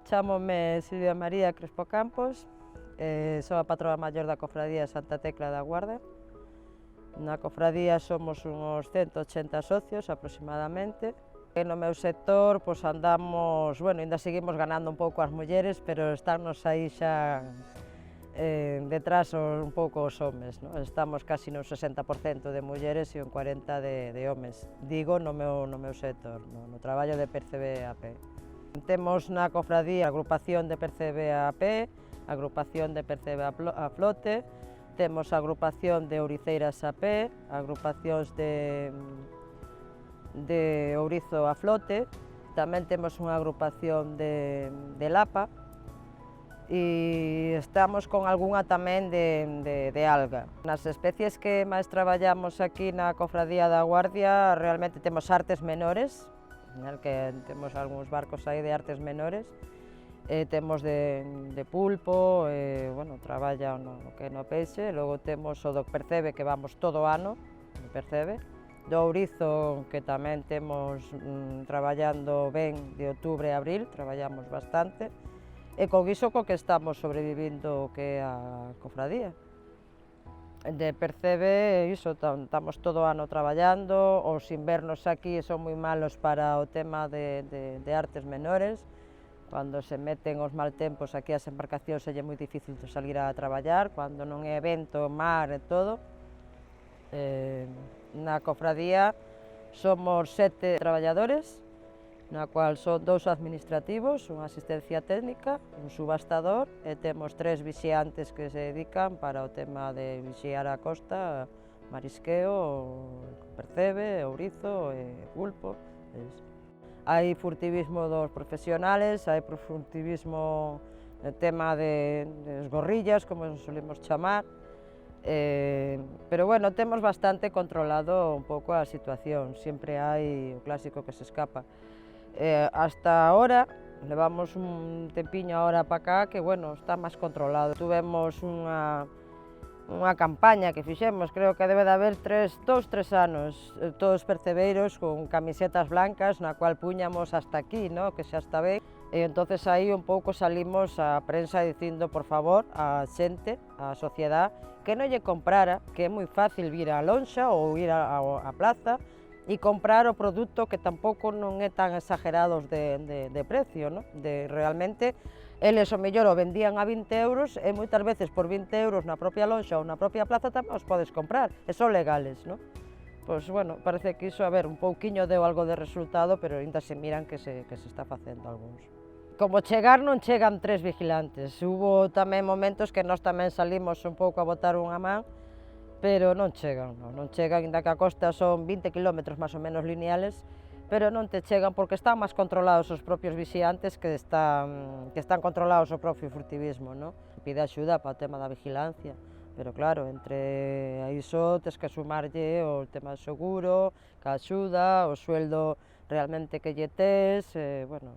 Chámome Silvia María Crespo Campos, sou a patroa maior da cofradía Santa Tecla da Guarda. Na cofradía somos uns 180 socios aproximadamente. E no meu sector pois andamos, bueno, ainda seguimos ganando un pouco as mulleres, pero estamos aí xa detrás un pouco os homes, no? Estamos casi no 60% de mulleres e un 40% de homes. Digo no meu sector, no traballo de PCB-AP. Temos na cofradía a agrupación de PCB-AP, a agrupación de PCB-A-Flote, temos a agrupación de Ouriceiras-AP, agrupacións de Ourizo a Flote, tamén temos unha agrupación de Lapa e estamos con algunha tamén de alga. Nas especies que máis traballamos aquí na cofradía da Guardia realmente temos artes menores, que temos algúns barcos aí de artes menores, temos de pulpo, bueno, traballa no que no peixe, logo temos o do percebe que vamos todo o ano, do percebe, do ourizo que tamén temos traballando ben de outubro a abril, traballamos bastante, e con iso co que estamos sobrevivindo o que é a cofradía. De percebe, iso, estamos todo o ano traballando, os invernos aquí son moi malos para o tema de artes menores, cando se meten os mal tempos aquí as embarcacións é moi difícil de salir a traballar, cando non é vento, mar e todo. Na cofradía somos 7 traballadores, na cual son 2 administrativos, unha asistencia técnica, un subastador e temos 3 vixiantes que se dedican para o tema de vixiar a costa, marisqueo, percebe, ourizo e pulpo. Hai furtivismo dos profesionales, hai furtivismo no tema de esgorrillas, como solimos chamar, pero bueno, temos bastante controlado un pouco a situación, sempre hai o clásico que se escapa. Hasta ahora, levamos un tempiño ahora para cá que, bueno, está máis controlado. Tuvemos unha campaña que fixemos, creo que debe de haber 2, 3 anos, todos percebeiros con camisetas blancas, na cual puñamos hasta aquí, no? Que xa está ben. E entonces aí un pouco salimos á prensa dicindo, por favor, a xente, a sociedade, que non lle comprara, que é moi fácil vir á lonxa ou ir á plaza, e comprar o produto que tampouco non é tan exagerados de precio, no? Realmente, eles o mellor o vendían a 20 euros e moitas veces por 20 euros na propia lonxa ou na propia plaza tamén os podes comprar, e son legales, no? Pois, bueno, parece que iso, a ver, un pouquiño deu algo de resultado, pero ainda se miran que se está facendo algúns. Como chegar non chegan 3 vigilantes, hubo tamén momentos que nós tamén salimos un pouco a botar unha man, pero non chegan, ainda que a costa son 20 km máis ou menos lineales, pero non te chegan porque están máis controlados os propios vixiantes que están controlados o propio furtivismo, no? Pide axuda para o tema da vigilancia, pero claro, entre iso tes que sumarlle o tema do seguro, que axuda, o sueldo realmente que lle tes, bueno,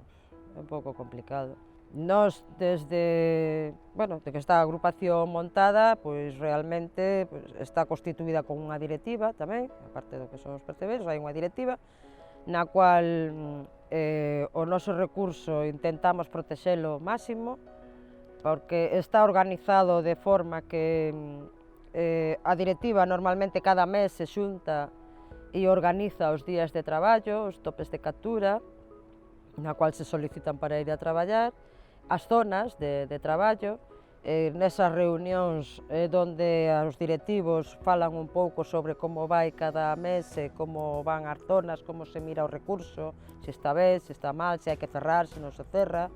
é un pouco complicado. Nós, desde que está a agrupación montada, pois realmente está constituída con unha directiva tamén, aparte do que son os percebeiros, hai unha directiva, na cual o noso recurso intentamos protexelo ao máximo, porque está organizado de forma que a directiva normalmente cada mes se xunta e organiza os días de traballo, os topes de captura, na cual se solicitan para ir a traballar, as zonas de traballo, nesas reunións onde os directivos falan un pouco sobre como vai cada mes, como van as zonas, como se mira o recurso, se está ben, se está mal, se hai que cerrar, se non se cerra.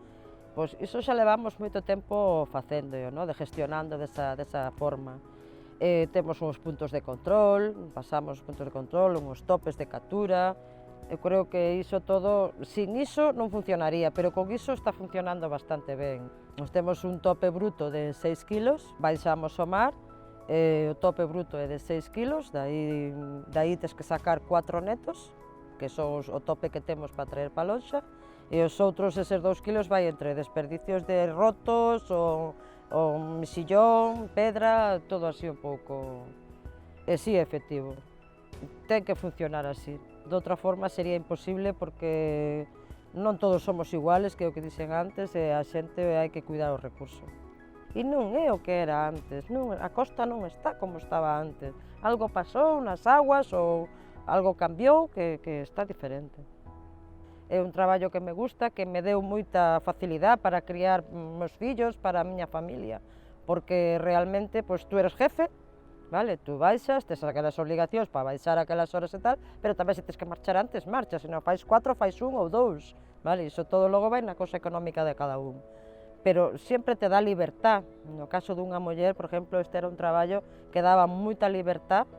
Pois iso xa levamos moito tempo facendo, de gestionando desa forma. Temos uns puntos de control, pasamos os puntos de control, uns topes de captura. Eu creo que iso todo, sin iso non funcionaría, pero con iso está funcionando bastante ben. Nos temos un tope bruto de 6 kilos, baixamos ao mar o tope bruto é de 6 kilos, daí tes que sacar 4 netos, que son o tope que temos para traer para a lonxa, e os outros, eses 2 kilos, vai entre desperdicios de rotos, o mexillón, pedra, todo así un pouco. E si é efectivo, ten que funcionar así, de outra forma sería imposible porque non todos somos iguales, que é o que dixen antes, e a xente hai que cuidar o recurso. E non é o que era antes, non, a costa non está como estaba antes. Algo pasou nas aguas ou algo cambiou que está diferente. É un traballo que me gusta, que me deu moita facilidade para criar meus fillos, para a miña familia, porque realmente pois, tú eres jefe, vale? Tú baixas, tes aquelas obligacións para baixar aquelas horas e tal, pero tamén se tes que marchar antes, marchas, se non fais 4, fais 1 ou 2, vale? Iso todo logo vai na cosa económica de cada un. Pero sempre te dá libertad. No caso dunha muller, por exemplo, este era un traballo que daba moita libertad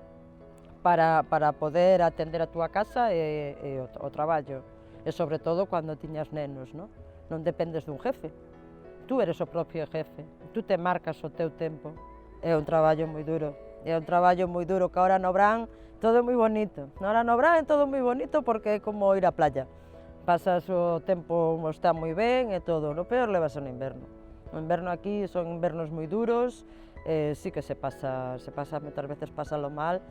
para poder atender a túa casa e o traballo. E sobre todo cando tiñas nenos, non dependes dun jefe. Tú eres o propio jefe, tú te marcas o teu tempo. É un traballo moi duro, que ahora no Brán todo é moi bonito. Ahora no Brán é todo moi bonito porque é como ir á playa. Pasas o tempo, está moi ben e todo, no peor levas no inverno. O inverno aquí son invernos moi duros, sí que se pasa, moitas veces pásalo mal,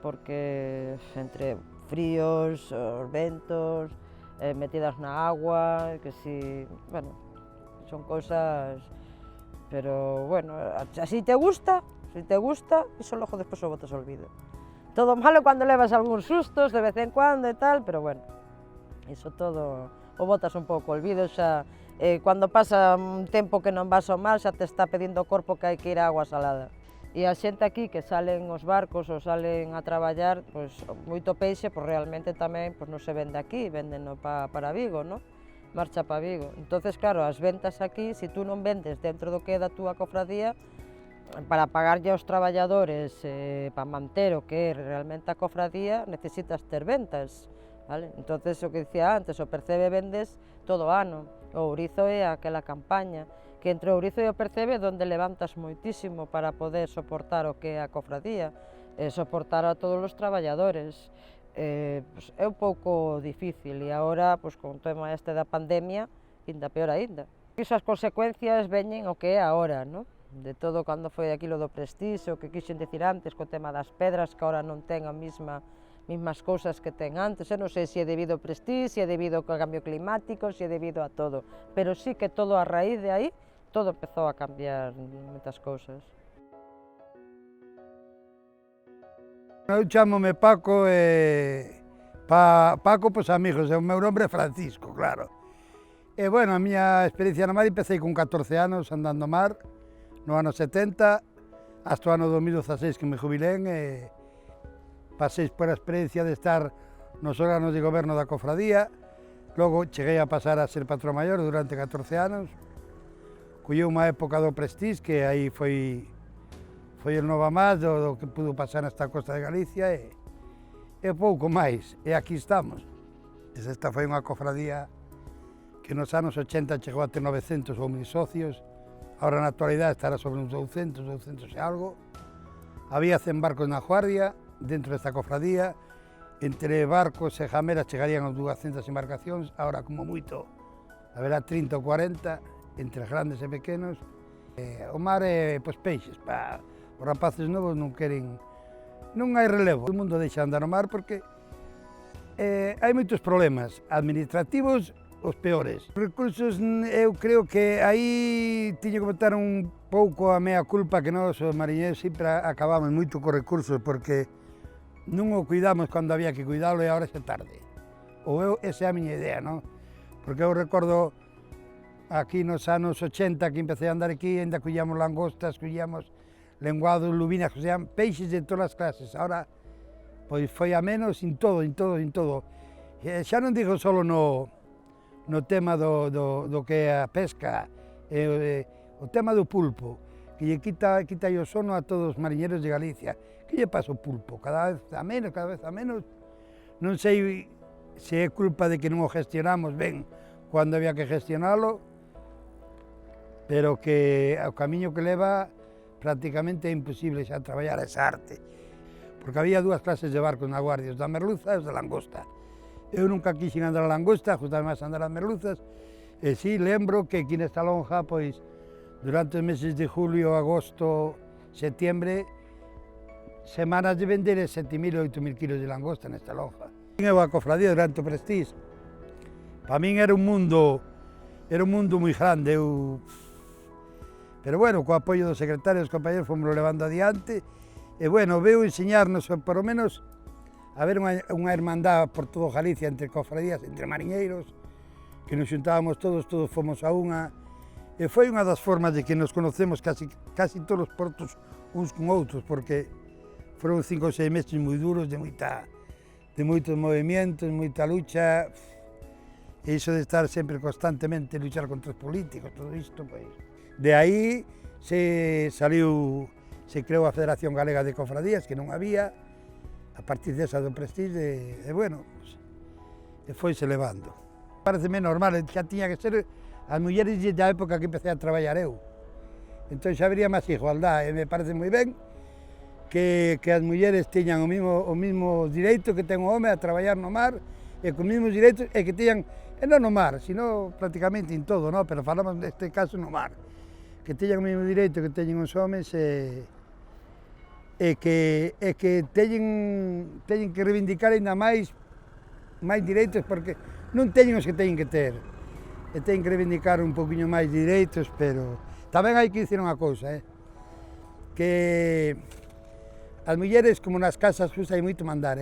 porque entre fríos, os ventos, metidas na agua, que si, bueno, son cousas, pero bueno, así te gusta, iso logo despois o botas ao olvido. Todo malo cando levas algúns sustos de vez en cuando e tal, pero bueno, iso todo o botas un pouco ao olvido, xa cando pasa un tempo que non vas ao mar xa te está pedindo o corpo que hai que ir a agua salada. E a xente aquí que salen os barcos ou salen a traballar, pois moito peixe, pois realmente tamén pois non se vende aquí, véndeno para Vigo, marcha para Vigo. Entonces, claro, as ventas aquí, se tú non vendes dentro do que é da túa cofradía, para pagarlle aos traballadores, para manter o que é realmente a cofradía, necesitas ter ventas. Vale? Entonces, o que dicía antes, o Percebe vendes todo o ano, o ourizo é aquela campaña, que entre o ourizo e o Percebe é onde levantas moitísimo para poder soportar o que é a cofradía, soportar a todos os traballadores. Pues, é un pouco difícil e agora, pues, con o tema este da pandemia, ainda peor ainda. Esas consecuencias veñen o que é agora, de todo cando foi aquilo do Prestige, o que quixen dicir antes, co tema das pedras, que agora non ten a mismas cousas que ten antes. Eu non sei se é debido ao Prestige, se é debido ao cambio climático, se é debido a todo, pero sí que todo a raíz de aí, todo empezou a cambiar moitas cousas. Eu chámome Paco e... Paco, pois amigos, o meu nome é Francisco, claro. E, bueno, a miña experiencia na mar empecé con 14 anos andando mar, no ano 70, hasta o ano 2016 que me jubilén e pasei por a experiencia de estar nos órganos de goberno da cofradía, logo cheguei a pasar a ser patrón maior durante 14 anos, colleu unha época do Prestige, que aí foi o nova máis do que pudo pasar nesta costa de Galicia e pouco máis, e aquí estamos. Esta foi unha cofradía que nos anos 80 chegou a ter 900 ou 1000 socios, agora na actualidade estará sobre uns 200 e algo. Había 100 barcos na guardia dentro desta cofradía, entre barcos e jameras chegarían aos 200 embarcacións, agora como moito haberá 30 ou 40, entre grandes e pequenos. O mar é pois, peixes, os rapaces novos non queren, non hai relevo, todo o mundo deixa andar no mar porque hai moitos problemas administrativos, os peores. Os recursos, eu creo que aí tiño que botar un pouco a mea culpa que nós, os mariñeiros, sempre acabamos moito cos recursos porque non o cuidamos cando había que cuidalo e agora xa tarde. Ou esa é a miña idea, Porque eu recordo aquí nos anos 80 que empecé a andar aquí, ainda collíamos langostas, collíamos lenguados, lubinas, que sean peixes de todas as clases. Agora, pois foi a menos en todo. Xa non digo só no tema do que é a pesca, o tema do pulpo, que lle quita o sono a todos os mariñeiros de Galicia. Que lle pasa o pulpo? Cada vez a menos. Non sei se é culpa de que non o gestionamos ben cando había que gestionalo, pero que o camiño que leva prácticamente é imposible xa traballar esa arte, porque había dúas clases de barcos na Guardia, os da merluza e os da langosta. Eu nunca quixen andar a langosta, gustaba máis andar as merluzas, e sí, lembro que aquí nesta lonja, pois, durante os meses de julio, agosto, setiembre, semanas de vender 7.000 ou 8.000 kilos de langosta nesta lonja. Eu a cofradía durante o Prestige, para min era un mundo moi grande, pero bueno, co apoio dos secretarios e dos compañeros fomos levando adiante, e bueno, veo enseñarnos, por lo menos, a ver unha hermandad por todo Galicia entre cofradías, entre mariñeiros, que nos xuntábamos todos fomos a unha, e foi unha das formas de que nos conocemos casi todos os portos uns con outros, porque foron 5 ou 6 meses moi duros, de moitos movimentos, moita lucha, e iso de estar sempre constantemente luchar contra os políticos, todo isto, pois. De aí se creou a Federación Galega de Cofradías, que non había, a partir desa do Prestige, e bueno, e foise levando. Pareceme normal, xa tiña que ser as mulleres da época que empecé a traballar eu. Entón xa habería máis igualdade, e me parece moi ben que as mulleres teñan o mismo direito que ten o home a traballar no mar, e con os mesmos direitos, e que teñan, e non no mar, sino prácticamente en todo, no? Pero falamos neste caso no mar, que teñan o mesmo direito que teñen os homes, e que teñen que reivindicar ainda máis direitos, porque non teñen os que teñen que ter, e teñen que reivindicar un poquinho máis direitos, pero tamén hai que dicir unha cousa, que as mulleres, como nas casas, hai moito mandar,